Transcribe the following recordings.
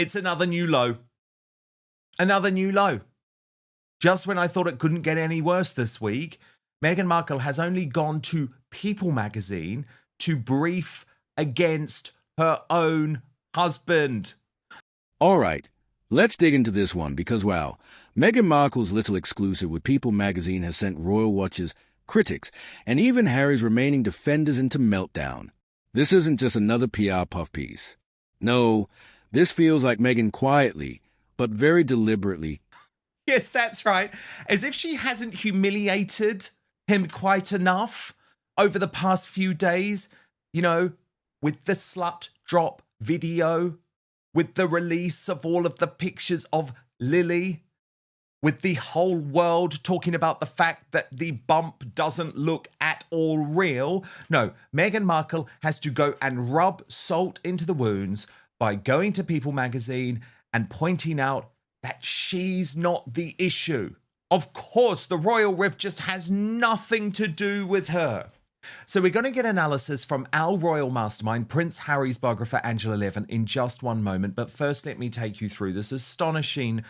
It's another new low. Another new low. Just when I thought it couldn't get any worse this week, Meghan Markle has only gone to People magazine to brief against her own husband. All right, let's dig into this one because, wow, Meghan Markle's little exclusive with People magazine has sent Royal Watchers, critics, and even Harry's remaining defenders into meltdown. This isn't just another PR puff piece. No, this feels like Meghan quietly, but very deliberately. Yes, that's right. As if she hasn't humiliated him quite enough over the past few days, with the slut drop video, with the release of all of the pictures of Lily, with the whole world talking about the fact that the bump doesn't look at all real. No, Meghan Markle has to go and rub salt into the wounds by going to People magazine and pointing out that she's not the issue. Of course, the royal rift just has nothing to do with her. So we're going to get analysis from our royal mastermind, Prince Harry's biographer, Angela Levin, in just one moment. But first, let me take you through this astonishing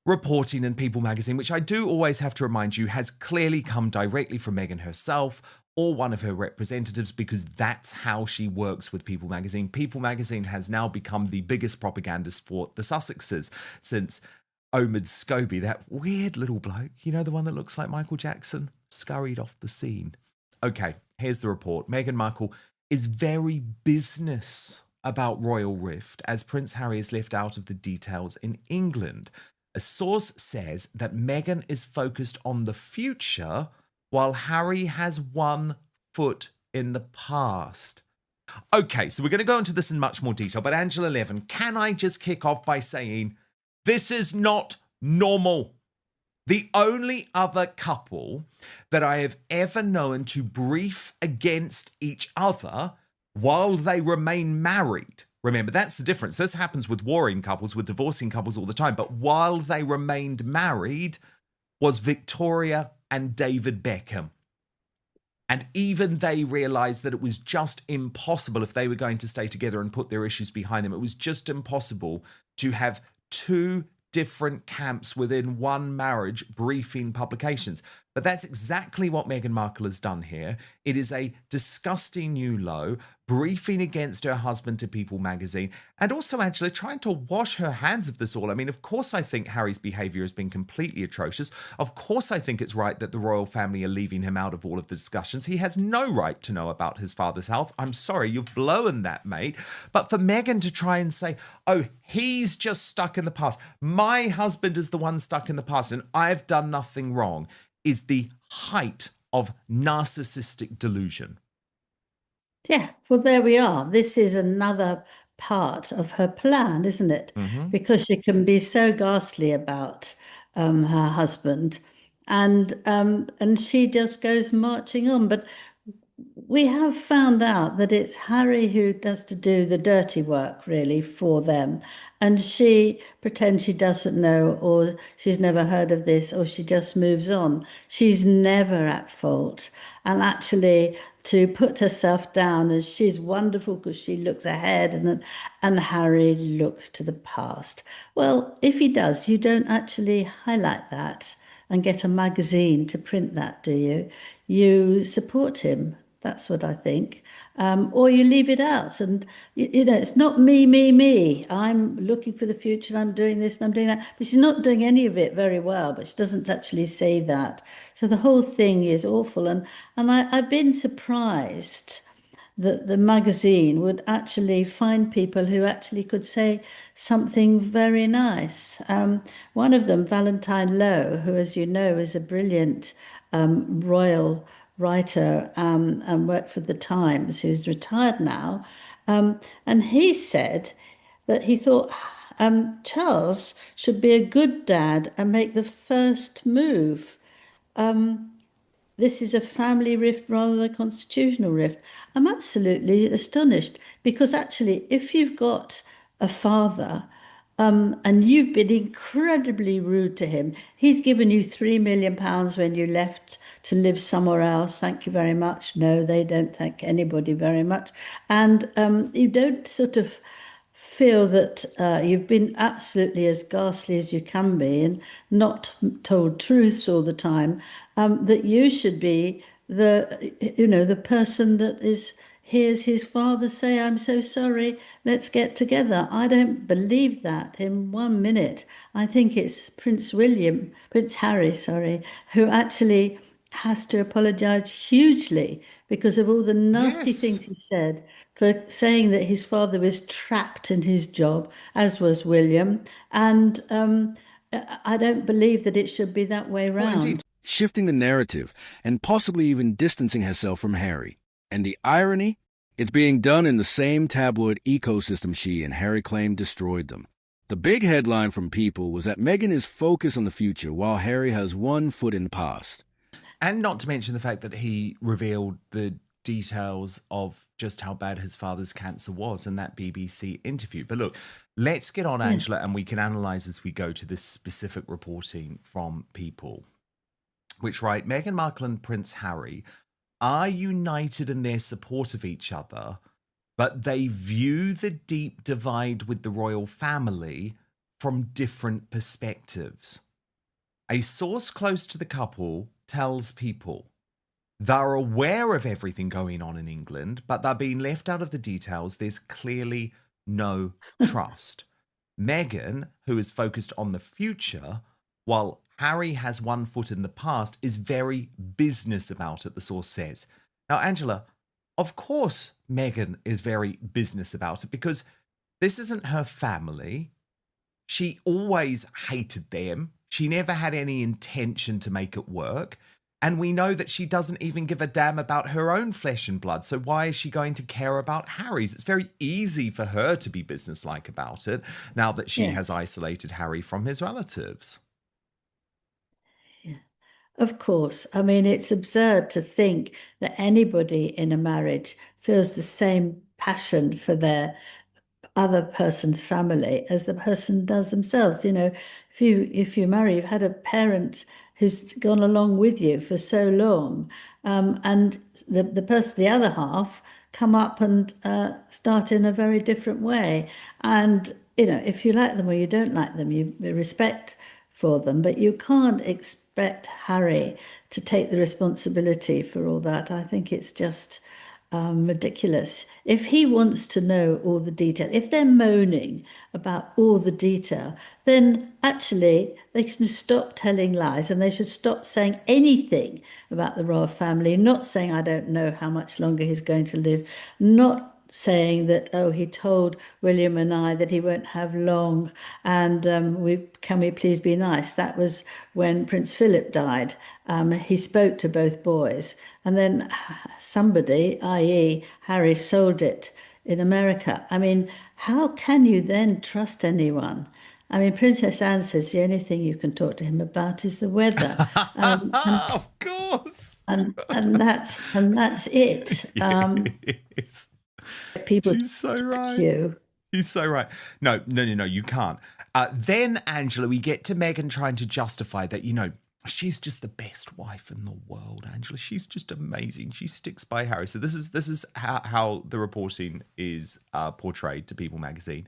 reporting in People magazine, which I do always have to remind you has clearly come directly from Meghan herself or one of her representatives, because that's how she works with People magazine. People magazine has now become the biggest propagandist for the Sussexes since Omid Scobie, that weird little bloke, the one that looks like Michael Jackson, scurried off the scene. Okay, here's the report. Meghan Markle is very business about royal rift as Prince Harry is left out of the details in England. A source says that Meghan is focused on the future while Harry has one foot in the past. Okay, so we're going to go into this in much more detail, but Angela Levin, can I just kick off by saying this is not normal? The only other couple that I have ever known to brief against each other while they remain married, remember, that's the difference. This happens with warring couples, with divorcing couples all the time. But while they remained married was Victoria and David Beckham. And even they realized that it was just impossible if they were going to stay together and put their issues behind them. It was just impossible to have two different camps within one marriage briefing publications. But that's exactly what Meghan Markle has done here. It is a disgusting new low, briefing against her husband to People magazine, and also Angela trying to wash her hands of this all. I mean, of course I think Harry's behaviour has been completely atrocious. Of course I think it's right that the royal family are leaving him out of all of the discussions. He has no right to know about his father's health. I'm sorry, you've blown that, mate. But for Meghan to try and say, oh, he's just stuck in the past, my husband is the one stuck in the past and I've done nothing wrong, is the height of narcissistic delusion. Yeah, well, there we are. This is another part of her plan, isn't it? Mm-hmm. Because she can be so ghastly about her husband, and she just goes marching on. But we have found out that it's Harry who does to do the dirty work, really, for them. And she pretends she doesn't know, or she's never heard of this, or she just moves on. She's never at fault. And actually, to put herself down as she's wonderful because she looks ahead and Harry looks to the past. Well, if he does, you don't actually highlight that and get a magazine to print that, do you? You support him. That's what I think. Or you leave it out. And, it's not me. I'm looking for the future and I'm doing this and I'm doing that. But she's not doing any of it very well, but she doesn't actually say that. So the whole thing is awful. And I've been surprised that the magazine would actually find people who actually could say something very nice. One of them, Valentine Lowe, who, as you know, is a brilliant royal writer and worked for the Times, who's retired now. And he said that he thought Charles should be a good dad and make the first move. This is a family rift rather than a constitutional rift. I'm absolutely astonished because actually, if you've got a father and you've been incredibly rude to him, he's given you £3 million when you left to live somewhere else. Thank you very much. No, they don't thank anybody very much. And you don't sort of feel that you've been absolutely as ghastly as you can be and not told truths all the time, that you should be the person that hears his father say, "I'm so sorry, let's get together." I don't believe that in 1 minute. I think it's Prince Harry, sorry, who actually has to apologize hugely because of all the nasty Yes. things he said, for saying that his father was trapped in his job, as was William. And I don't believe that it should be that way Well, indeed. round. Shifting the narrative and possibly even distancing herself from Harry. And the irony? It's being done in the same tabloid ecosystem she and Harry claimed destroyed them. The big headline from People was that Meghan is focused on the future while Harry has one foot in the past. And not to mention the fact that he revealed the details of just how bad his father's cancer was in that BBC interview. But look, let's get on, Yeah. Angela, and we can analyze as we go to this specific reporting from People, which write Meghan Markle and Prince Harry are united in their support of each other, but they view the deep divide with the royal family from different perspectives. A source close to the couple tells People they're aware of everything going on in England, but they're being left out of the details. There's clearly no trust. Meghan, who is focused on the future, while Harry has one foot in the past, is very business about it, the source says. Now, Angela, of course, Meghan is very business about it because this isn't her family. She always hated them. She never had any intention to make it work. And we know that she doesn't even give a damn about her own flesh and blood. So why is she going to care about Harry's? It's very easy for her to be businesslike about it now that she has Yes. isolated Harry from his relatives. Yeah. Of course. I mean, it's absurd to think that anybody in a marriage feels the same passion for their other person's family as the person does themselves. If you marry, you've had a parent who's gone along with you for so long, and the other half, come up and start in a very different way. And if you like them or you don't like them, you respect for them, but you can't expect Harry to take the responsibility for all that. I think it's just ridiculous. If he wants to know all the detail, if they're moaning about all the detail, then actually they can stop telling lies and they should stop saying anything about the royal family, not saying, "I don't know how much longer he's going to live," not saying that, "Oh, he told William and I that he won't have long, and can we please be nice?" That was when Prince Philip died. He spoke to both boys, and then somebody, i.e., Harry, sold it in America. I mean, how can you then trust anyone? I mean, Princess Anne says the only thing you can talk to him about is the weather, and Of course. and that's it. Yes. People She's so trust right. you. She's so right. No, you can't. Then, Angela, we get to Meghan trying to justify that, she's just the best wife in the world, Angela. She's just amazing. She sticks by Harry. So this is how the reporting is portrayed to People magazine.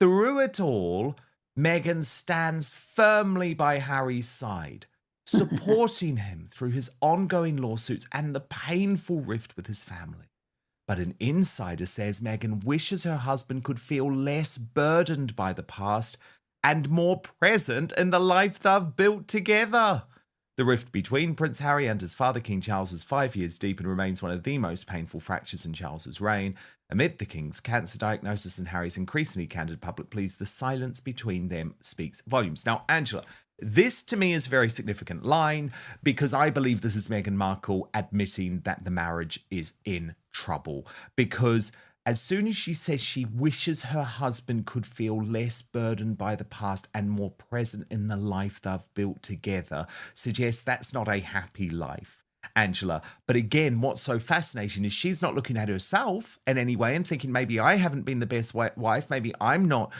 Through it all, Meghan stands firmly by Harry's side, supporting him through his ongoing lawsuits and the painful rift with his family. But an insider says Meghan wishes her husband could feel less burdened by the past and more present in the life they've built together. The rift between Prince Harry and his father, King Charles, is 5 years deep and remains one of the most painful fractures in Charles's reign. Amid the King's cancer diagnosis and Harry's increasingly candid public pleas, the silence between them speaks volumes. Now, Angela, this to me is a very significant line because I believe this is Meghan Markle admitting that the marriage is in trouble. Because as soon as she says she wishes her husband could feel less burdened by the past and more present in the life they've built together, suggests that's not a happy life, Angela. But again, what's so fascinating is she's not looking at herself in any way and thinking, maybe I haven't been the best wife, maybe I'm not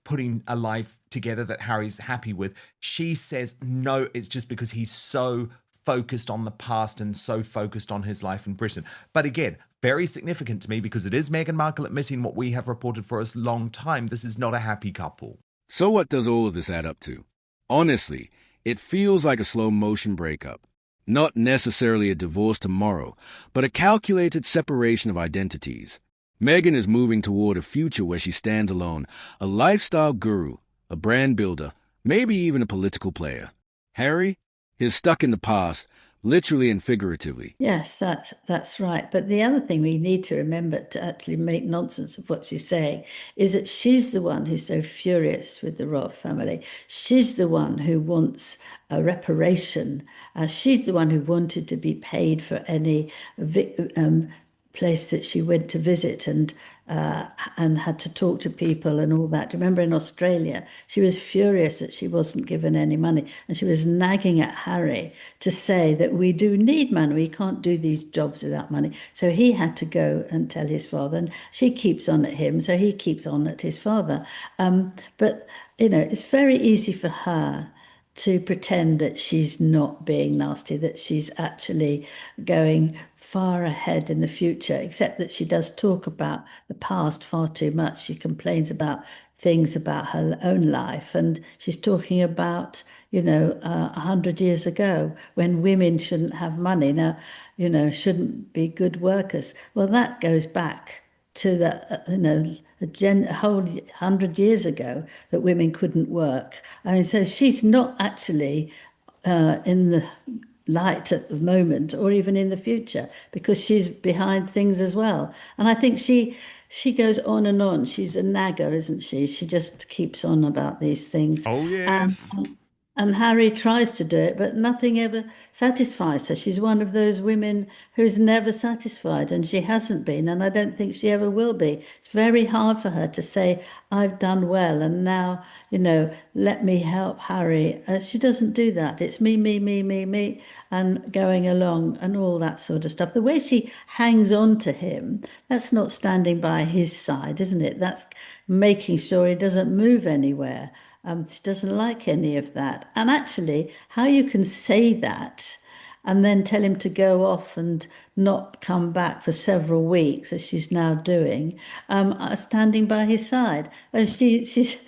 putting a life together that Harry's happy with. She says, no, it's just because he's so focused on the past and so focused on his life in Britain. But again, very significant to me because it is Meghan Markle admitting what we have reported for a long time. This is not a happy couple. So what does all of this add up to? Honestly, it feels like a slow-motion breakup. Not necessarily a divorce tomorrow, but a calculated separation of identities. Meghan is moving toward a future where she stands alone, a lifestyle guru, a brand builder, maybe even a political player. Harry is stuck in the past, literally and figuratively. Yes, that's right. But the other thing we need to remember to actually make nonsense of what she's saying is that she's the one who's so furious with the royal family. She's the one who wants a reparation. She's the one who wanted to be paid for any place that she went to visit and had to talk to people and all that. Remember in Australia, she was furious that she wasn't given any money, and she was nagging at Harry to say that we do need money. We can't do these jobs without money. So he had to go and tell his father, and she keeps on at him, so he keeps on at his father. But it's very easy for her to pretend that she's not being nasty, that she's actually going far ahead in the future, except that she does talk about the past far too much. She complains about things about her own life, and she's talking about 100 years ago when women shouldn't have money now, shouldn't be good workers. Well, that goes back to a whole 100 years ago that women couldn't work. I mean, so she's not actually in the light at the moment or even in the future, because she's behind things as well. And I think she goes on and on. She's a nagger, isn't she? She just keeps on about these things. Oh, yes. And Harry tries to do it, but nothing ever satisfies her. She's one of those women who's never satisfied, and she hasn't been, and I don't think she ever will be. It's very hard for her to say, I've done well, and now, let me help Harry. She doesn't do that. It's me, me, me, me, me, and going along and all that sort of stuff. The way she hangs on to him, that's not standing by his side, isn't it? That's making sure he doesn't move anywhere. She doesn't like any of that. And actually, how you can say that and then tell him to go off and not come back for several weeks, as she's now doing, standing by his side. She's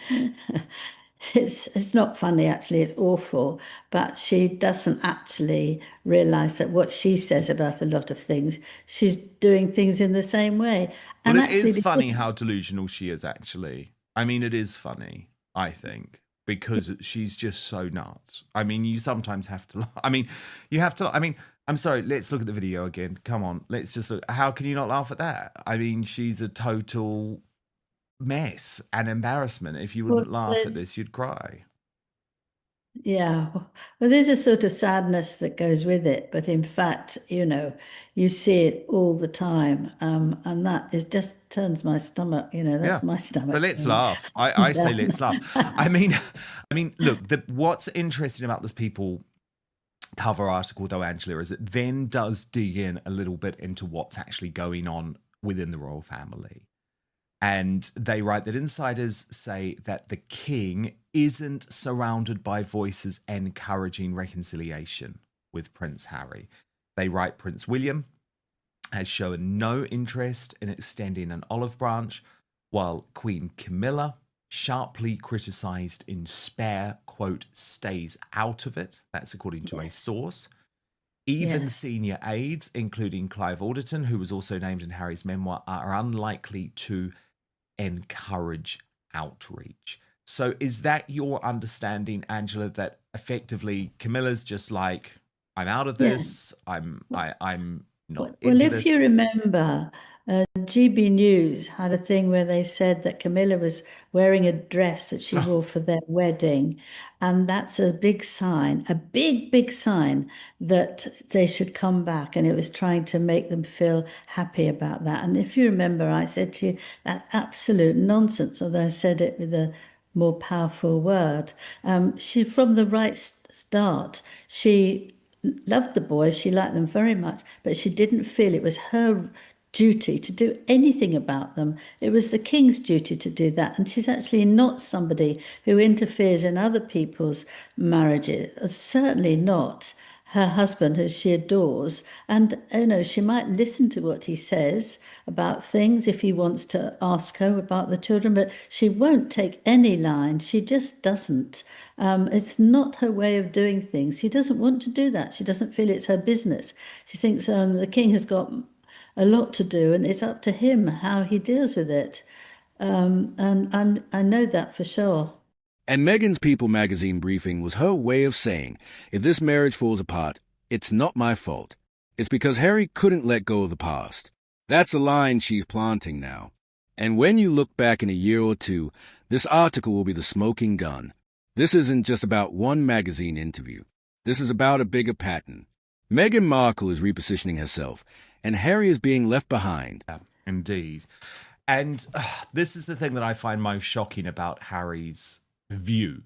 it's not funny, actually. It's awful. But she doesn't actually realize that what she says about a lot of things, she's doing things in the same way. But And it actually, is funny how delusional she is, actually. I mean, it is funny, I think, because she's just so nuts. I mean, you sometimes have to. I mean, you have to. I mean, I'm sorry. Let's look at the video again. Come on. Let's just look. How can you not laugh at that? I mean, she's a total mess and embarrassment. If you wouldn't laugh at this, you'd cry. Yeah, well, there's a sort of sadness that goes with it, but in fact, you see it all the time, and that is just turns my stomach. That's my stomach. But let's laugh. I say let's laugh. I mean, look. What's interesting about this People cover article, though, Angela, is it then does dig in a little bit into what's actually going on within the royal family. And they write that insiders say that the king isn't surrounded by voices encouraging reconciliation with Prince Harry. They write Prince William has shown no interest in extending an olive branch, while Queen Camilla, sharply criticised in Spare, quote, stays out of it. That's according to a source. Even senior aides, including Clive Alderton, who was also named in Harry's memoir, are unlikely to encourage outreach. So is that your understanding, Angela, that effectively Camilla's just like, I'm out of this, I'm not Well, into if this? you remember, GB News had a thing where they said that Camilla was wearing a dress that she wore for their wedding. And that's a big sign, a big, big sign that they should come back. And it was trying to make them feel happy about that. And if you remember, I said to you, that's absolute nonsense, although I said it with a more powerful word. She, from the right start, she loved the boys, she liked them very much, but she didn't feel it was her duty to do anything about them. It was the king's duty to do that. And she's actually not somebody who interferes in other people's marriages, certainly not her husband, who she adores, and she might listen to what he says about things if he wants to ask her about the children, but she won't take any line. She just doesn't. It's not her way of doing things. She doesn't want to do that. She doesn't feel it's her business. She thinks the king has got a lot to do, and it's up to him how he deals with it. And I know that for sure. And Meghan's People magazine briefing was her way of saying, if this marriage falls apart, it's not my fault. It's because Harry couldn't let go of the past. That's a line she's planting now. And when you look back in a year or two, this article will be the smoking gun. This isn't just about one magazine interview. This is about a bigger pattern. Meghan Markle is repositioning herself, and Harry is being left behind. Yeah, indeed. And this is the thing that I find most shocking about Harry's view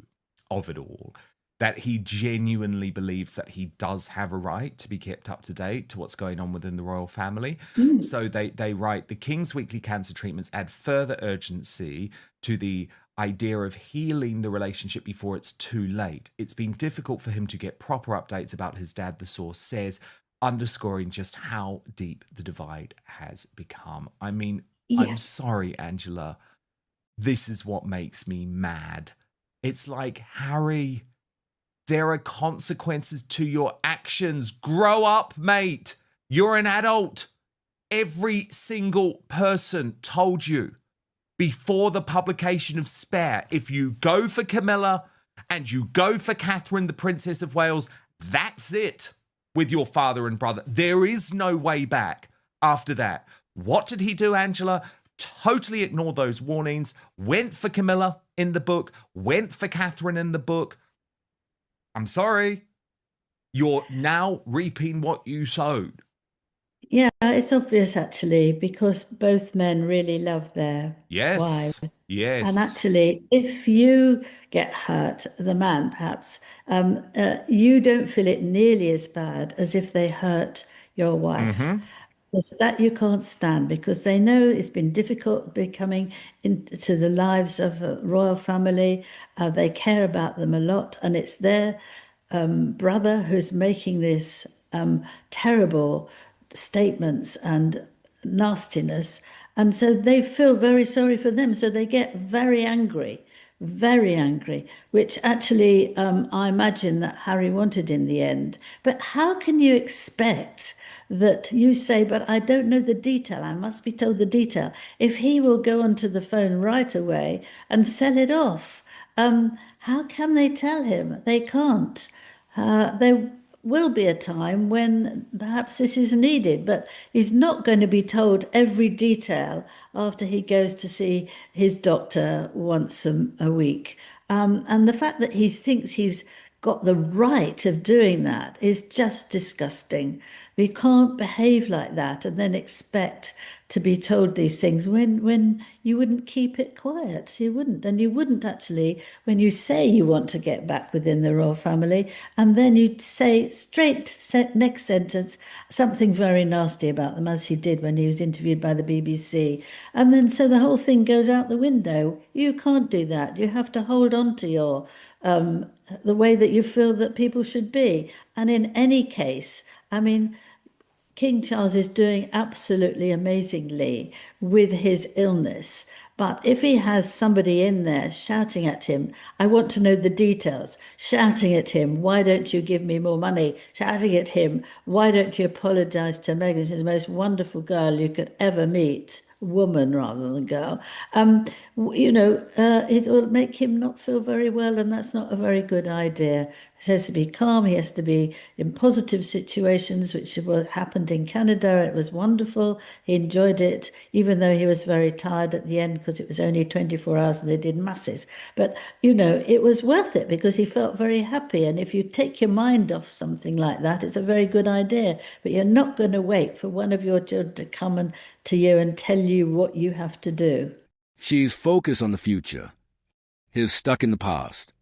of it all, that he genuinely believes that he does have a right to be kept up to date to what's going on within the royal family. So they write, the King's weekly cancer treatments add further urgency to the idea of healing the relationship before it's too late. It's been difficult for him to get proper updates about his dad, the source says, underscoring just how deep the divide has become. I mean, Yeah. I'm sorry, Angela. This is what makes me mad. It's like, Harry, there are consequences to your actions. Grow up, mate. You're an adult. Every single person told you before the publication of Spare, if you go for Camilla and you go for Catherine, the Princess of Wales, that's it with your father and brother. There is no way back after that. What did he do, Angela? Totally ignored those warnings, went for Camilla in the book, went for Catherine in the book. I'm sorry. You're now reaping what you sowed. Yeah, it's obvious actually, because both men really love their wives. Yes. And actually, if you get hurt, the man perhaps, you don't feel it nearly as bad as if they hurt your wife. Because that you can't stand, because they know it's been difficult becoming into the lives of a royal family. They care about them a lot, and it's their brother who's making this terrible statements and nastiness. And so they feel very sorry for them. So they get very angry, which actually I imagine that Harry wanted in the end. But how can you expect that you say, but I don't know the detail, I must be told the detail, if he will go onto the phone right away and sell it off? How can they tell him? They can't. There will be a time when perhaps this is needed, but he's not going to be told every detail after he goes to see his doctor once a week. And the fact that he thinks he's got the right of doing that is just disgusting. We can't behave like that and then expect to be told these things when you wouldn't keep it quiet. You wouldn't. And you wouldn't actually, when you say you want to get back within the royal family, and then you say next sentence something very nasty about them, as he did when he was interviewed by the BBC. And then so the whole thing goes out the window. You can't do that. You have to hold on to your the way that you feel that people should be. And in any case, I mean, King Charles is doing absolutely amazingly with his illness. But if he has somebody in there shouting at him, I want to know the details, shouting at him, why don't you give me more money? Shouting at him, why don't you apologize to Meghan? She's the most wonderful girl you could ever meet. Woman rather than girl, it will make him not feel very well, and that's not a very good idea. He has to be calm. He has to be in positive situations, which happened in Canada. It was wonderful. He enjoyed it, even though he was very tired at the end because it was only 24 hours and they did masses. But, it was worth it because he felt very happy. And if you take your mind off something like that, it's a very good idea. But you're not going to wait for one of your children to come to you and tell you what you have to do. She's focused on the future. He's stuck in the past.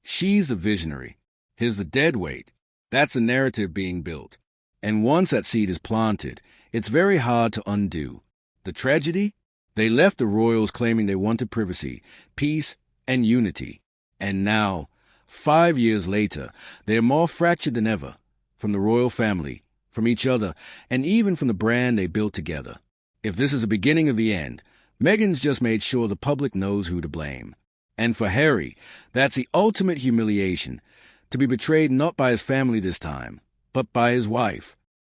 She's a visionary. He's the dead weight. That's a narrative being built. And once that seed is planted, it's very hard to undo. The tragedy? They left the royals claiming they wanted privacy, peace, and unity. And now, 5 years later, they're more fractured than ever. from the royal family, from each other, and even from the brand they built together. If this is the beginning of the end, Meghan's just made sure the public knows who to blame. And for Harry, that's the ultimate humiliation, to be betrayed not by his family this time, but by his wife.